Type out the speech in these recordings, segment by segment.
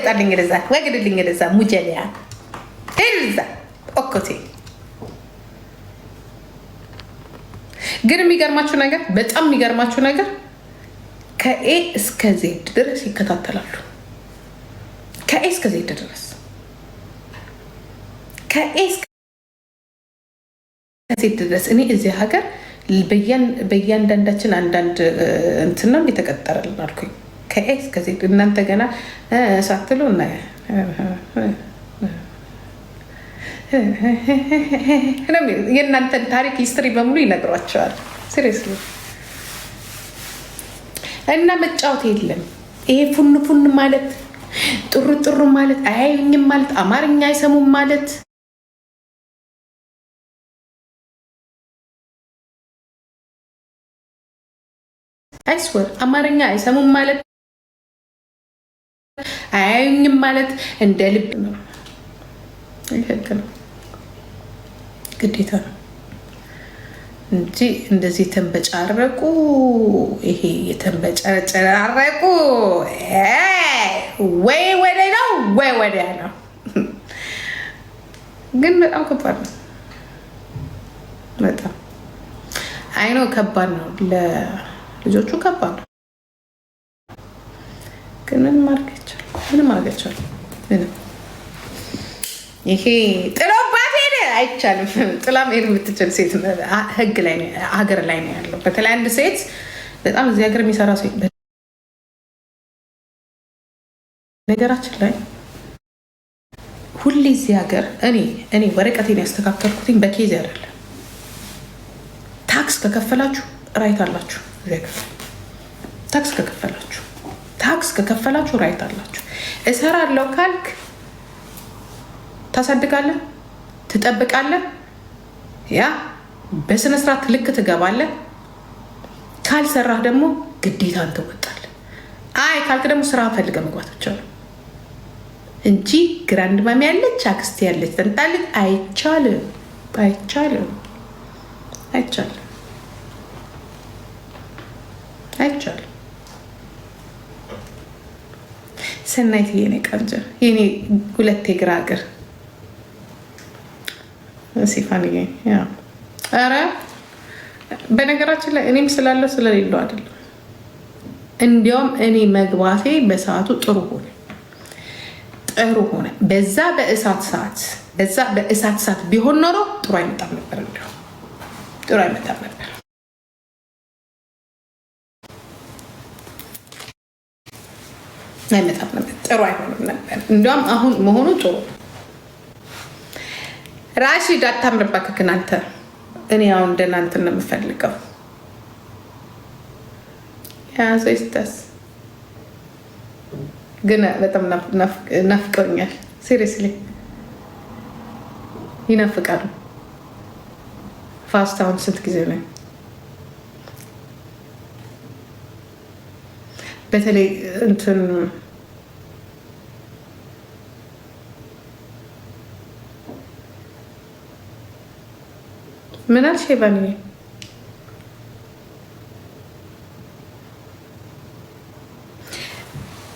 ጣልኝ ለዛ ወግድልኝ ለዛ ሙጀሊያ ለዛ ኦኮቴ። ግን የሚገርማችሁ ነገር በጣም የሚገርማችሁ ነገር ከኤ እስከ ዜድ ድረስ ይከታተላሉ። ከኤ እስከ ዜድ ድረስ ከኤ እስከ ዜድ ድረስ እኔ እዚህ ሀገር በእያንዳንዳችን አንዳንድ እንትን ነው የተቀጠረልን አልኩኝ። ከኤ እስከ ዜድ እናንተ ገና ሳትሉ እና የእናንተን ታሪክ ሂስትሪ በሙሉ ይነግሯቸዋል። ሲሪየስሊ እና መጫወት የለም። ይሄ ፉን ፉን ማለት ጥሩ ጥሩ ማለት አያዩኝም ማለት አማርኛ አይሰሙም ማለት አይስወር አማርኛ አይሰሙም ማለት አያዩኝም ማለት እንደ ልብ ነው። ይሄክ ነው ግዴታ ነው እንጂ እንደዚህ ተንበጫረቁ። ይሄ የተንበጫረቁ ወይ ወደ ነው ወይ ወደ ነው። ግን በጣም ከባድ ነው። በጣም አይኖ ከባድ ነው። ለልጆቹ ከባድ ነው። ግን ምን ማድረግ ይቻላል? ምንም ይሄ ጥሎባት ሄደ አይቻልም። ጥላ መሄድ የምትችል ሴት ህግ ላይ ሀገር ላይ ነው ያለው። በተለይ አንድ ሴት በጣም እዚህ ሀገር የሚሰራ ሴት ነገራችን ላይ ሁሌ እዚህ ሀገር እኔ ወረቀቴን ያስተካከልኩትኝ በኬዝ አይደለም። ታክስ ከከፈላችሁ ራይት አላችሁ። ታክስ ከከፈላችሁ ራይት አላችሁ። እሰራለሁ ካልክ ታሳድጋለህ፣ ትጠብቃለህ፣ ያ በስነስርዓት ልክ ትገባለህ። ካልሰራህ ደግሞ ግዴታን ትወጣለህ። አይ ካልክ ደግሞ ስራ ፈልገህ መግባት ብቻ ነው እንጂ ግራንድ ማሚ ያለች አክስቴ ያለች ተንጣልኝ አይቻልም። ሰናይት የኔ ቀንጀ የኔ ሁለት የግራ እግር ሲፋንዬ ያ ኧረ በነገራችን ላይ እኔም ስላለው ስለሌለው አይደለም። እንዲያውም እኔ መግባቴ በሰዓቱ ጥሩ ሆነ። በዛ በእሳት ሰዓት ቢሆን ኖሮ ጥሩ አይመጣም ነበር። ጥሩ አይመጣም ነበር። ጥሩ አይሆንም ነበር። እንዲያውም አሁን መሆኑ ጥሩ። ራሺድ አታምርባክክ እናንተ። እኔ አሁን እንደናንተ ነው የምፈልገው። ያዘይስተስ ግን በጣም ናፍቀውኛል። ሲሪየስሊ ይናፍቃሉ። ፋስት አሁን ስንት ጊዜ ነው? በተለይ እንትን ምን አልሽ? ባኒ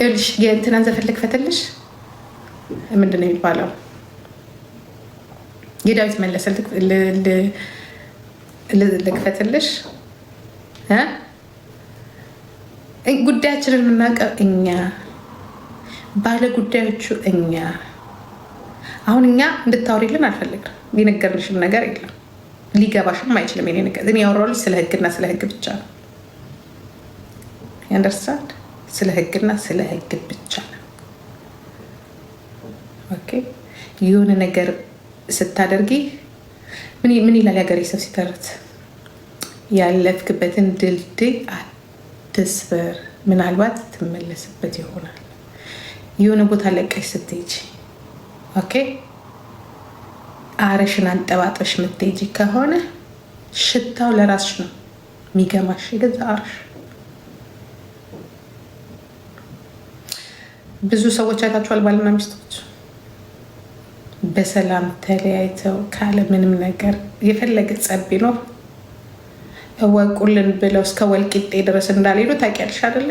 እልሽ የእንትናን ዘፈን ልክፈትልሽ። ምንድን ነው የሚባለው? የዳዊት መለሰ ልክፈትልሽ። ጉዳያችንን የምናውቀው እኛ፣ ባለ ጉዳዮቹ እኛ። አሁን እኛ እንድታወሪልን አልፈልግም። የነገርንሽም ነገር የለም፣ ሊገባሽም አይችልም። የኔ ነገር እኔ ያወራሁልሽ ስለ ህግና ስለ ህግ ብቻ ነው። ያንደርስታንድ? ስለ ህግና ስለ ህግ ብቻ ነው። ኦኬ። የሆነ ነገር ስታደርጊ ምን ይላል ያገሬ ሰው ሲተረት? ያለፍክበትን ድልድይ አትስበር፣ ምናልባት ትመለስበት ይሆናል። የሆነ ቦታ ለቀሽ ስትሄጂ ኦኬ፣ አረሽን አንጠባጥሽ የምትሄጂ ከሆነ ሽታው ለራስሽ ነው የሚገማሽ፣ የገዛ አረሽ። ብዙ ሰዎች አይታችኋል፣ ባልና ሚስቶች በሰላም ተለያይተው ካለ ምንም ነገር የፈለገ ጸብ ቢኖር እወቁልን ብለው እስከ ወልቂጤ ድረስ እንዳልሄዱ ታውቂያለሽ አይደለ?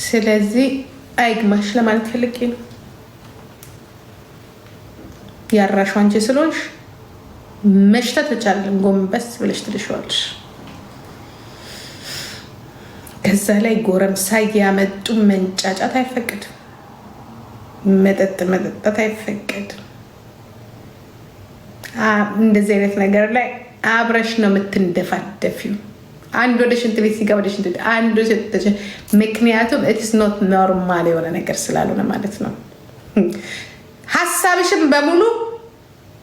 ስለዚህ አይግማሽ ለማለት ፈልጌ ነው። ያራሹ አንቺ ስለሆንሽ መሽተት ብቻለን ጎንበስ ብለሽ ትልሸዋለሽ። ከዛ ላይ ጎረምሳ ያመጡ መንጫጫት አይፈቀድም። መጠጣት አይፈቀድም። እንደዚህ አይነት ነገር ላይ አብረሽ ነው የምትንደፋደፊው። አንድ ወደ ሽንት ቤት ሲገባ ወደ ሽንት ቤት አንዱ ምክንያቱም ኢትስ ኖት ኖርማል የሆነ ነገር ስላልሆነ ማለት ነው። ሀሳብሽም በሙሉ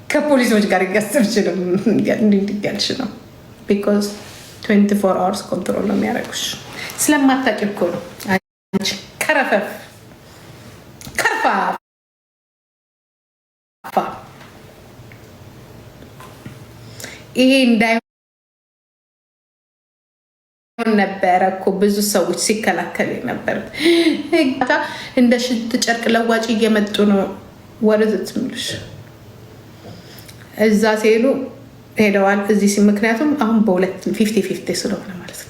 ከፖሊሶች ጋር እያሰብሽ ነው እንዲያልሽ ነው። ቢኮዝ 24 hours ኮንትሮል ነው የሚያደርጉሽ። ስለማታውቂ እኮ ነው አንቺ ከረፈፍ ከርፋፋ ይሄ እንዳይሆን ነበረ እኮ ብዙ ሰዎች ሲከላከሉ ነበር። እንደ ሽንት ጨርቅ ለዋጭ እየመጡ ነው ወደት ምልሽ እዛ ሲሄዱ ሄደዋል። እዚህ ምክንያቱም አሁን በሁለት 50-50 ስለሆነ ማለት ነው።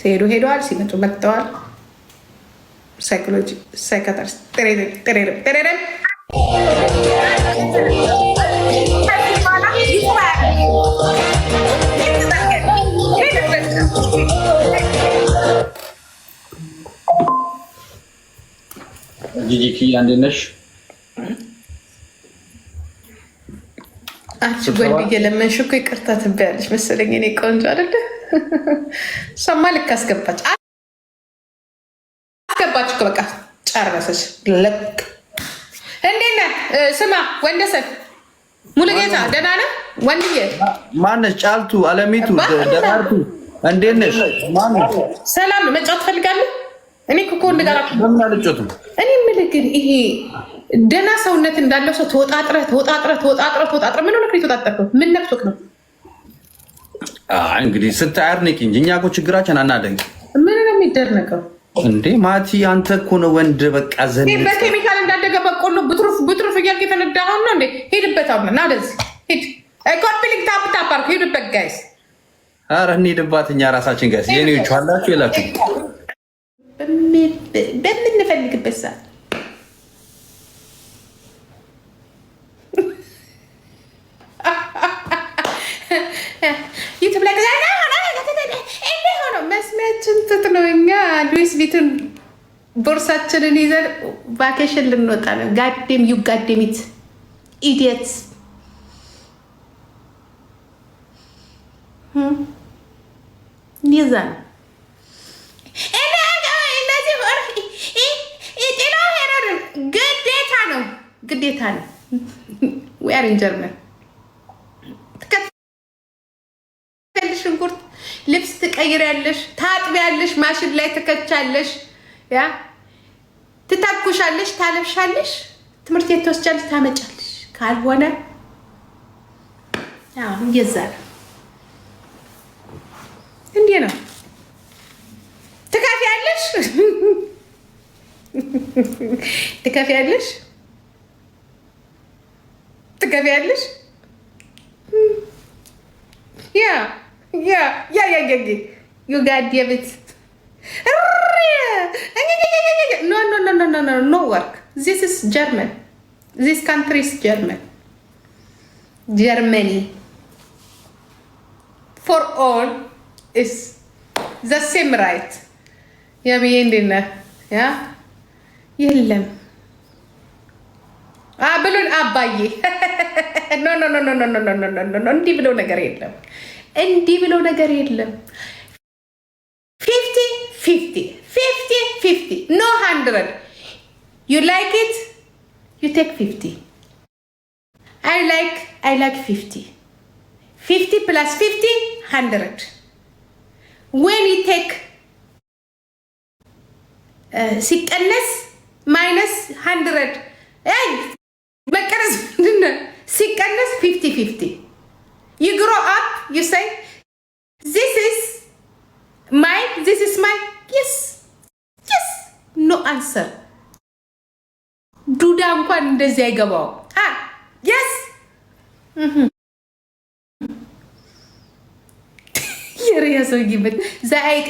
ሲሄዱ ሄደዋል፣ ሲመጡ መጥተዋል። ሳይኮሎጂ ሳይካትሪስት ጂጂኪ እንዴት ነሽ? አንቺ ወንድ እየለመንሽ እኮ ይቅርታ ትበያለሽ መሰለኝ። እኔ ቆንጆ አይደለ? ሰማ ልክ አስገባች እኮ በቃ ጨረሰች። ልክ እንዴት ነህ? ስማ ወንደሰን ሙሉጌታ ደህና ነህ? ወንድዬ ማነሽ? ጫልቱ አለሚቱ ደራርቱ እንዴት ነሽ? ማነሽ? ሰላም ነው። መጫወት ትፈልጋለህ? እኔ እኮ ወንድ ጋር ለምን አልጮትም? እኔ የምልህ ግን ይሄ ደህና ሰውነት እንዳለው ሰው ተወጣጥረህ ምን ሆነህ የተወጣጠርከው? ምን ነክቶክ ነው? እንግዲህ ስታይ አድንቂ እንጂ እኛ እኮ ችግራችን አናደንቅ። ምን ነው የሚደረገው እንዴ? ማቲ አንተ እኮ ነው ወንድ በቃ ዘን በኬሚካል እንዳደገ በቆሎ ብትሩፍ እያልክ የተነዳኸው ነው እንዴ? ሄድበት አሁን እና ወደዚህ ሄድ። ኮፒሊንግ ታፕ አድርጉ ሄዱበት ጋይስ። ኧረ እንሂድባት እኛ ራሳችን ጋይስ። የኔዎቹ አላችሁ የላችሁ በምንፈልግበት ሰዓት ዩቱብ ላይ ሆነው መስሚያችን ትት ነው። እኛ ሉዊስ ቪትን ቦርሳችንን ይዘን ቫኬሽን ልንወጣ ነው። ጋዴም ዩ ጋዴሚት ኢዲየትስ ይዛ ነው ግዴታ ነው። ዌር ኢን ጀርመን ትከትያለሽ፣ ሽንኩርት ልብስ ትቀይሪያለሽ፣ ታጥቢያለሽ፣ ማሽን ላይ ትከቻለሽ፣ ያ ትታኩሻለሽ፣ ታለብሻለሽ፣ ትምህርት ቤት ትወስጃለሽ፣ ታመጫለሽ። ካልሆነ ያው ይዛል እንዴ ነው። ትከፍያለሽ ትከፍያለሽ ትገቢያለሽ። ዩ ጋዴሚት ኖ ወርክ ዚስ ኢዝ ጀርመን ዚስ ካንትሪ ኢዝ ጀርመኒ ፎር ኦል ኢዝ ዘ ሴም ራይት። ያብዬ እንዴት ነህ? ያ የለም ብሎን አባዬ እንዲህ ብለው ነገር የለም። እንዲህ ብለው ነገር የለም። 50-50 ኖ 100 ዩ ላይክ ኢት ዩ ቴክ 50 አይ ላይክ 50 ፕላስ 50 100 ዌን ዩ ቴክ ሲቀነስ ማይነስ 100 መቀነስ ምንድን ነው? ሲቀነስ 50-50 you grow up you say this is my yes no answer ዱዳ እንኳን እንደዚህ አይገባው። yes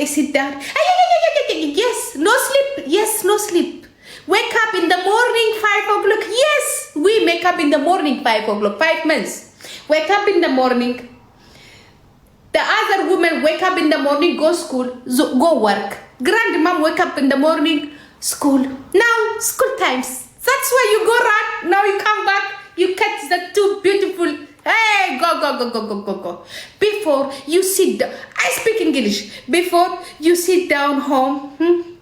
sit down. Yes, no sleep. Yes, no sleep. Wake up in the morning, 5 o'clock. Yes, we make up in the morning, 5 o'clock. 5 months. Wake up in the morning. The other women wake up in the morning, go school, go work. Grandmom wake up in the morning, school. Now, school times. That's why you go run. Now you come back. You catch the 2 beautiful. Hey, go. Before you sit down. I speak English. Before you sit down home.